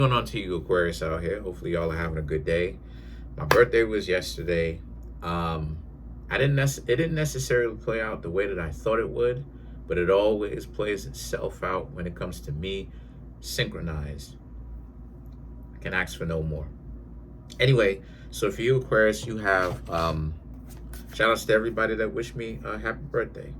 Going on to you, Aquarius out here. Hopefully, y'all are having a good day. My birthday was yesterday. Um, it didn't necessarily play out the way that I thought it would, but it always plays itself out when it comes to me synchronized. I can ask for no more. Anyway, so for you, Aquarius, you have shout outs to everybody that wished me a happy birthday.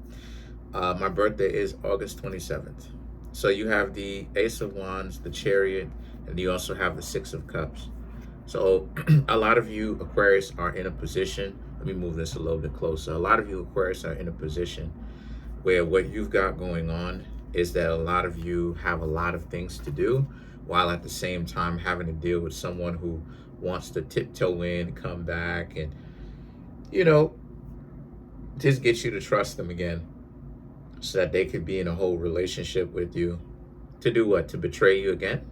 My birthday is August 27th. So you have the Ace of Wands, the Chariot, and you also have the Six of Cups. So a lot of you Aquarius are in a position, let me move this a little bit closer. A lot of you Aquarius are in a position where what you've got going on is that a lot of you have a lot of things to do, while at the same time having to deal with someone who wants to tiptoe in, come back, and, you know, just get you to trust them again so that they could be in a whole relationship with you. To do what? To betray you again?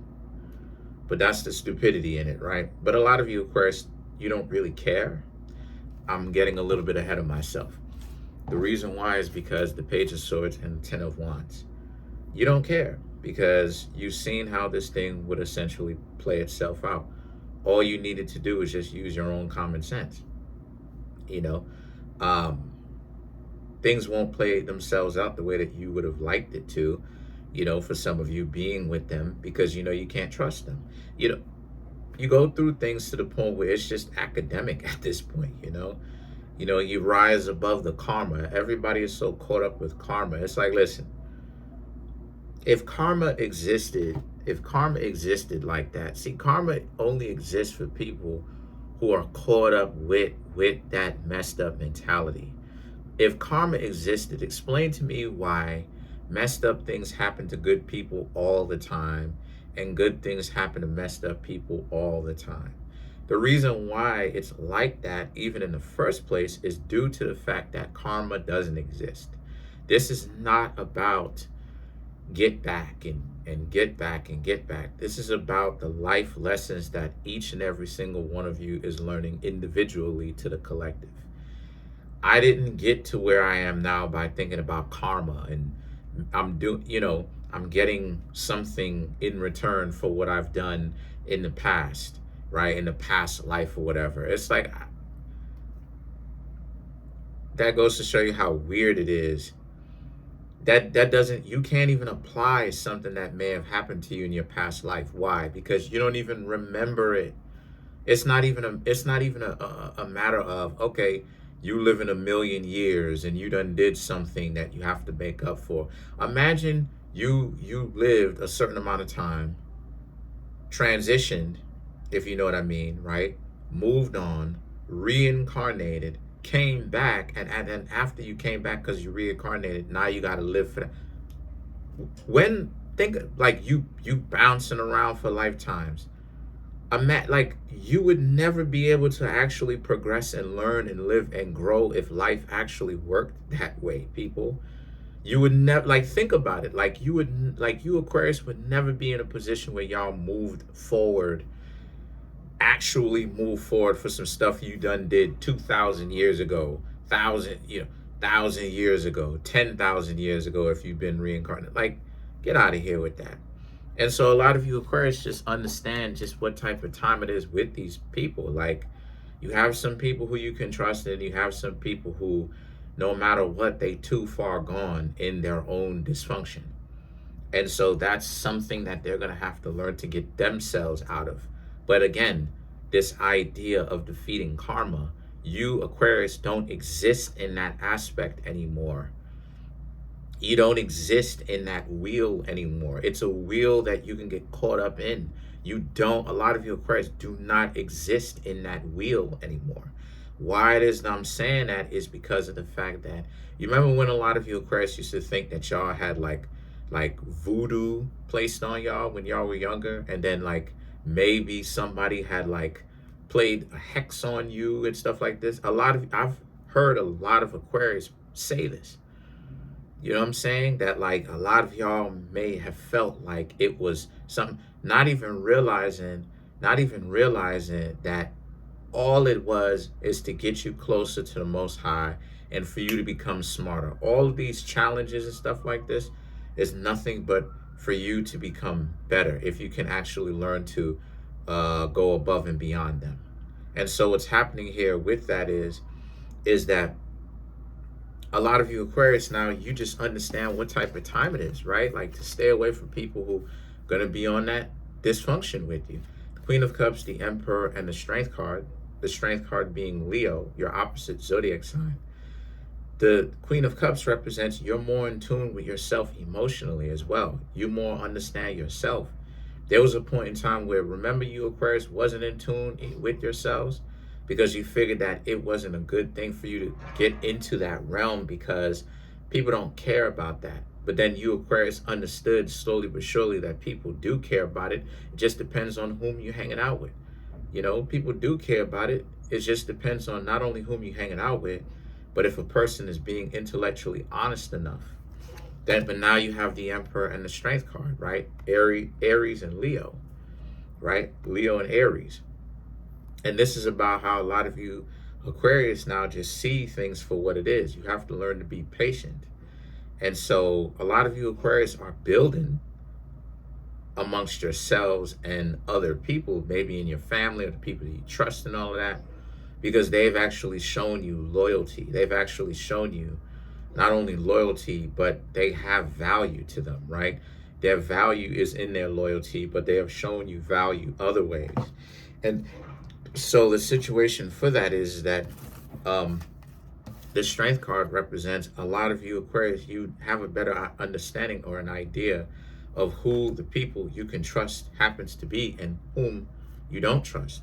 But that's the stupidity in it, right? But a lot of you, Aquarius, you don't really care. I'm getting a little bit ahead of myself. The reason why is because the Page of Swords and the Ten of Wands. You don't care because you've seen how this thing would essentially play itself out. All you needed to do is just use your own common sense. You know, things won't play themselves out the way that you would have liked it to, you know, for some of you being with them, because, you know, you can't trust them. You know, you go through things to the point where it's just academic at this point, you know. You rise above the karma. Everybody is so caught up with karma. It's like, listen, if karma existed like that, see, karma only exists for people who are caught up with that messed up mentality. If karma existed, explain to me why messed up things happen to good people all the time and good things happen to messed up people all the time. The reason why it's like that, even in the first place, is due to the fact that karma doesn't exist. This is not about get back and get back and get back. This is about the life lessons that each and every single one of you is learning individually to the collective. I didn't get to where I am now by thinking about karma and I'm getting something in return for what I've done in the past, right? In the past life or whatever. It's like, that goes to show you how weird it is. That doesn't, you can't even apply something that may have happened to you in your past life. Why? Because you don't even remember it. It's not even a matter of, okay, you live in 1,000,000 years and you done did something that you have to make up for. Imagine you lived a certain amount of time, transitioned, if you know what I mean, right? Moved on, reincarnated, came back, and then after you came back because you reincarnated, now you got to live for that. Think like you bouncing around for lifetimes. Like, you would never be able to actually progress and learn and live and grow if life actually worked that way, people. You would never, like, think about it. Like, you Aquarius would never be in a position where y'all actually move forward for some stuff you done did 2,000 years ago, 1,000 years ago, 10,000 years ago, if you've been reincarnated. Like, get out of here with that. And so a lot of you Aquarius just understand just what type of time it is with these people. Like, you have some people who you can trust, and you have some people who, no matter what, they too far gone in their own dysfunction. And so that's something that they're going to have to learn to get themselves out of. But again, this idea of defeating karma, you Aquarius don't exist in that aspect anymore. You don't exist in that wheel anymore. It's a wheel that you can get caught up in. A lot of you Aquarius do not exist in that wheel anymore. Why it is that I'm saying that is because of the fact that, you remember when a lot of you Aquarius used to think that y'all had like voodoo placed on y'all when y'all were younger, and then like maybe somebody had like played a hex on you and stuff like this. I've heard a lot of Aquarius say this. You know what I'm saying? That like a lot of y'all may have felt like it was something, not even realizing that all it was is to get you closer to the Most High and for you to become smarter. All of these challenges and stuff like this is nothing but for you to become better, if you can actually learn to go above and beyond them. And so what's happening here with that is that a lot of you Aquarius now, you just understand what type of time it is, right? Like to stay away from people who are going to be on that dysfunction with you. The Queen of Cups, the Emperor, and the Strength card. The Strength card being Leo, your opposite zodiac sign. The Queen of Cups represents you're more in tune with yourself emotionally as well. You more understand yourself. There was a point in time where, remember, you Aquarius wasn't in tune with yourselves because you figured that it wasn't a good thing for you to get into that realm because people don't care about that. But then you Aquarius understood slowly but surely that people do care about it. It just depends on whom you're hanging out with. You know, people do care about it. It just depends on not only whom you're hanging out with, but if a person is being intellectually honest enough. Then, but now you have the Emperor and the Strength card, right? Aries and Leo, right? Leo and Aries. And this is about how a lot of you Aquarius now just see things for what it is. You have to learn to be patient. And so a lot of you Aquarius are building amongst yourselves and other people, maybe in your family or the people that you trust and all of that, because they've actually shown you loyalty. They've actually shown you not only loyalty, but they have value to them, right? Their value is in their loyalty, but they have shown you value other ways. And so the situation for that is that the Strength card represents a lot of you Aquarius, you have a better understanding or an idea of who the people you can trust happens to be and whom you don't trust.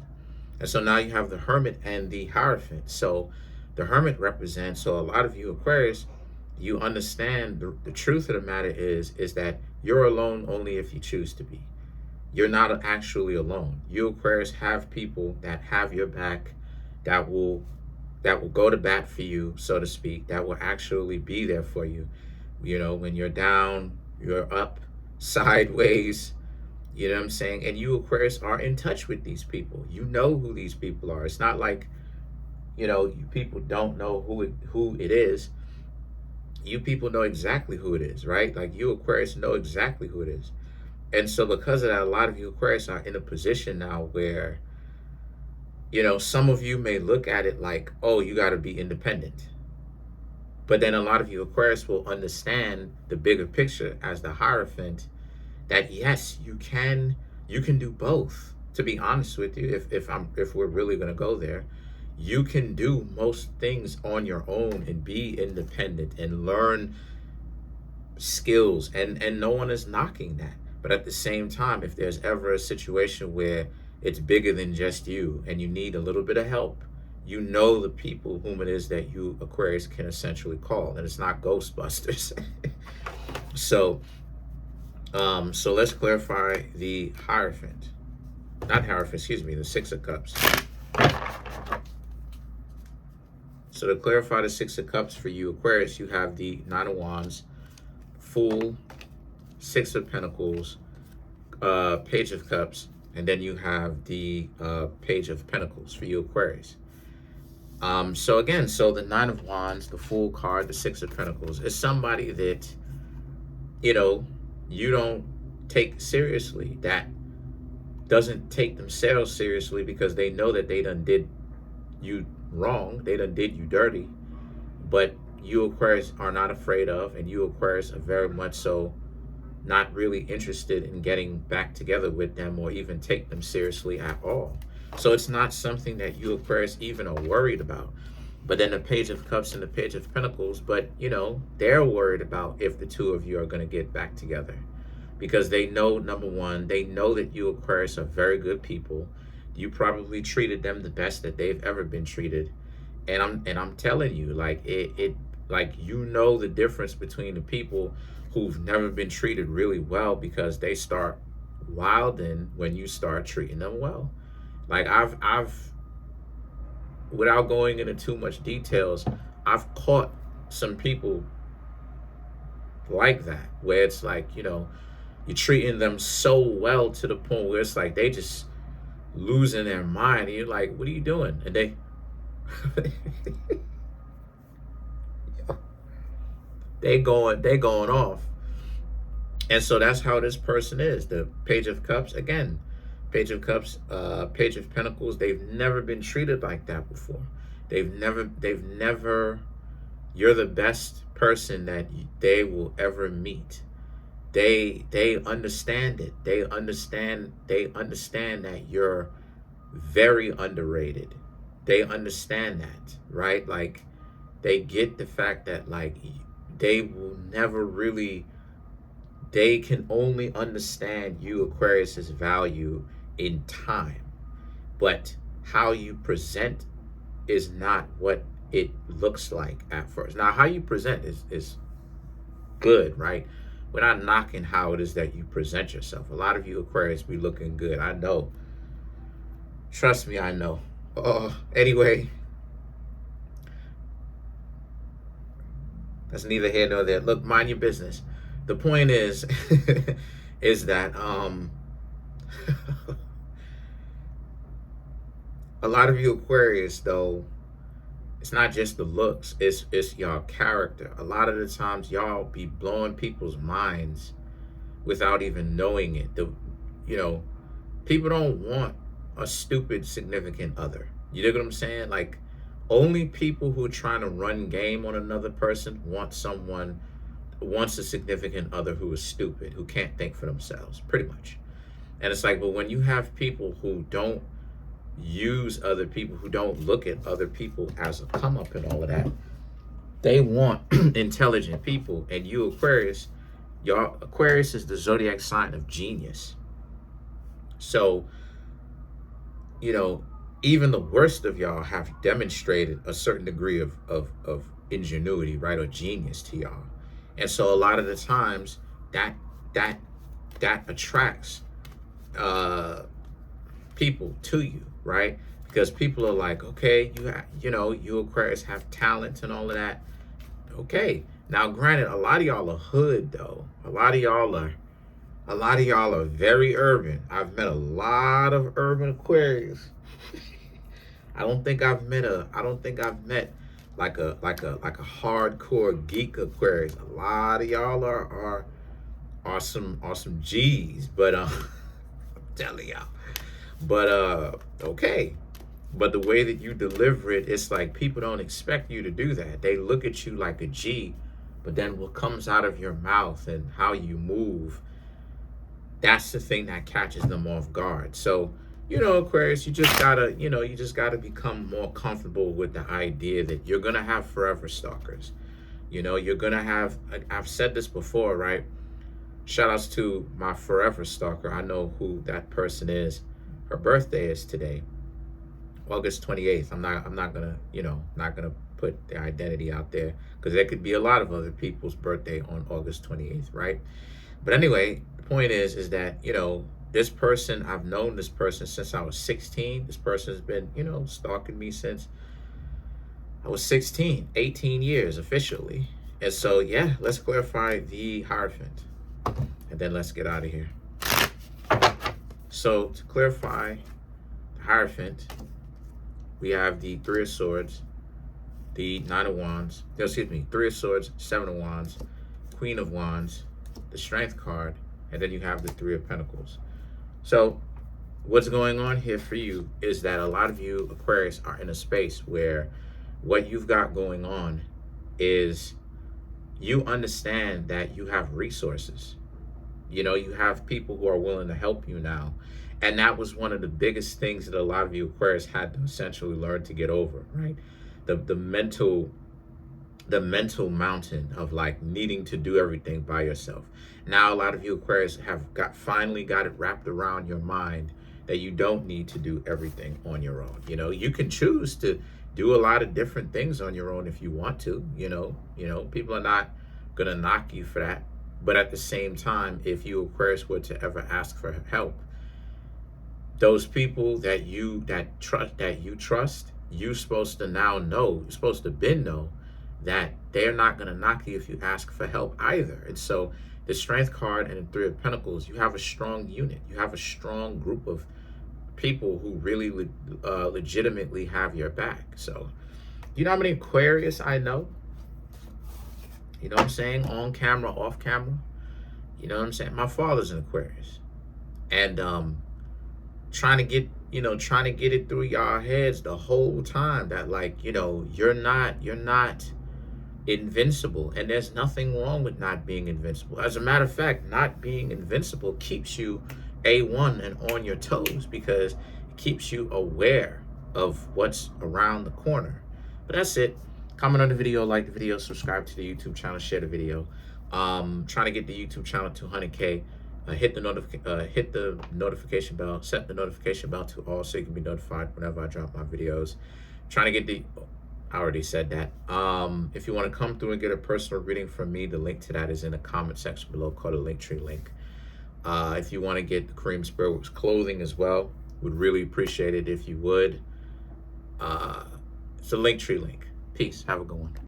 And so now you have the Hermit and the Hierophant. So the Hermit represents, so a lot of you Aquarius, you understand the truth of the matter is that you're alone only if you choose to be. You're not actually alone. You Aquarius have people that have your back, that will go to bat for you, so to speak, that will actually be there for you. You know, when you're down, you're up, sideways, you know what I'm saying? And you Aquarius are in touch with these people. You know who these people are. It's not like, you know, you people don't know who it is. You people know exactly who it is, right? Like you Aquarius know exactly who it is. And so because of that, a lot of you Aquarius are in a position now where, you know, some of you may look at it like, oh, you got to be independent. But then a lot of you Aquarius will understand the bigger picture as the Hierophant, that yes, you can do both. To be honest with you, if we're really going to go there, you can do most things on your own and be independent and learn skills, and no one is knocking that. But at the same time, if there's ever a situation where it's bigger than just you and you need a little bit of help, you know the people whom it is that you Aquarius can essentially call, and it's not Ghostbusters. So let's clarify the Hierophant. Not Hierophant, excuse me, the Six of Cups. So to clarify the Six of Cups for you Aquarius, you have the Nine of Wands, Fool, Six of Pentacles, Page of Cups, and then you have the Page of Pentacles for you Aquarius. So again, so the Nine of Wands, the Fool card, the Six of Pentacles is somebody that, you know, you don't take seriously, that doesn't take themselves seriously because they know that they done did you wrong, they done did you dirty, but you Aquarius are not afraid of, and you Aquarius are very much so not really interested in getting back together with them or even take them seriously at all. So it's not something that you Aquarius even are worried about. But then the Page of Cups and the Page of Pentacles, but you know, they're worried about if the two of you are going to get back together, because they know, number one, they know that you Aquarius are very good people. You probably treated them the best that they've ever been treated. And I'm telling you, like like, you know the difference between the people who've never been treated really well, because they start wilding when you start treating them well. Like I've without going into too much details, I've caught some people like that, where it's like, you know, you're treating them so well to the point where it's like they just losing their mind, and you're like, what are you doing? And they going off. And so that's how this person is. The Page of Cups, again, Page of Cups, Page of Pentacles, they've never been treated like that before. They've never, you're the best person that they will ever meet. They understand it. They understand that you're very underrated. They understand that, right? Like, they get the fact that, like, they will never really, they can only understand you, Aquarius's value in time. But how you present is not what it looks like at first. Now, how you present is good, right? We're not knocking how it is that you present yourself. A lot of you Aquarius be looking good. I know. Trust me, I know. Anyway, that's neither here nor there. Look, mind your business. The point is, is that a lot of you Aquarius, though, it's not just the looks, it's y'all character. A lot of the times y'all be blowing people's minds without even knowing it. People don't want a stupid significant other. You know what I'm saying? Like, only people who are trying to run game on another person wants a significant other who is stupid, who can't think for themselves, pretty much. And it's like, but when you have people who don't use other people, who don't look at other people as a come up and all of that, they want intelligent people. And you Aquarius, Aquarius is the zodiac sign of genius. So, even the worst of y'all have demonstrated a certain degree of ingenuity, right, or genius to y'all. And so a lot of the times that attracts people to you, right? Because people are like, okay, you Aquarius have talent and all of that. Okay. Now, granted, a lot of y'all are hood, though. A lot of y'all are very urban. I've met a lot of urban Aquarius. I don't think I've met like a hardcore geek Aquarius. A lot of y'all are some G's, but I'm telling y'all. But okay. But the way that you deliver it, it's like people don't expect you to do that. They look at you like a G, but then what comes out of your mouth and how you move, that's the thing that catches them off guard. So, Aquarius, you just gotta become more comfortable with the idea that you're gonna have forever stalkers. You're gonna have, I've said this before, right? Shout outs to my forever stalker. I know who that person is. Her birthday is today, August 28th. I'm not gonna put the identity out there, because there could be a lot of other people's birthday on August 28th, right? But anyway, the point is that, this person, I've known this person since I was 16. This person's been, stalking me since I was 16, 18 years officially. And so, yeah, let's clarify the Hierophant, and then let's get out of here. So to clarify the Hierophant, we have the Three of Swords, the Nine of Wands, Three of Swords, Seven of Wands, Queen of Wands, the Strength card, and then you have the Three of Pentacles. So what's going on here for you is that a lot of you Aquarius are in a space where what you've got going on is you understand that you have resources. You have people who are willing to help you now. And that was one of the biggest things that a lot of you Aquarius had to essentially learn to get over, right? The mental mountain of like needing to do everything by yourself. Now a lot of you Aquarius have finally got it wrapped around your mind that you don't need to do everything on your own. You can choose to do a lot of different things on your own if you want to. People are not gonna knock you for that. But at the same time, if you Aquarius were to ever ask for help, those people that you trust, you're supposed to now know, you're supposed to know that they're not going to knock you if you ask for help either. And so the Strength card and the Three of Pentacles, you have a strong unit. You have a strong group of people who really legitimately have your back. So, you know how many Aquarius I know? You know what I'm saying? On camera, off camera. You know what I'm saying? My father's an Aquarius. And trying to get, trying to get it through y'all heads the whole time that, like, you're not invincible, and there's nothing wrong with not being invincible. As a matter of fact, not being invincible keeps you A1 and on your toes, because it keeps you aware of what's around the corner. But that's it. Comment on the video, like the video, subscribe to the YouTube channel, share the video. Trying to get the YouTube channel to 100K. Hit the notification bell, set the notification bell to all so you can be notified whenever I drop my videos. Trying to get I already said that. If you want to come through and get a personal reading from me, the link to that is in the comment section below, called the Linktree link. If you want to get the Kareemspiritworks clothing as well, would really appreciate it if you would. It's the Linktree link. Peace. Have a good one.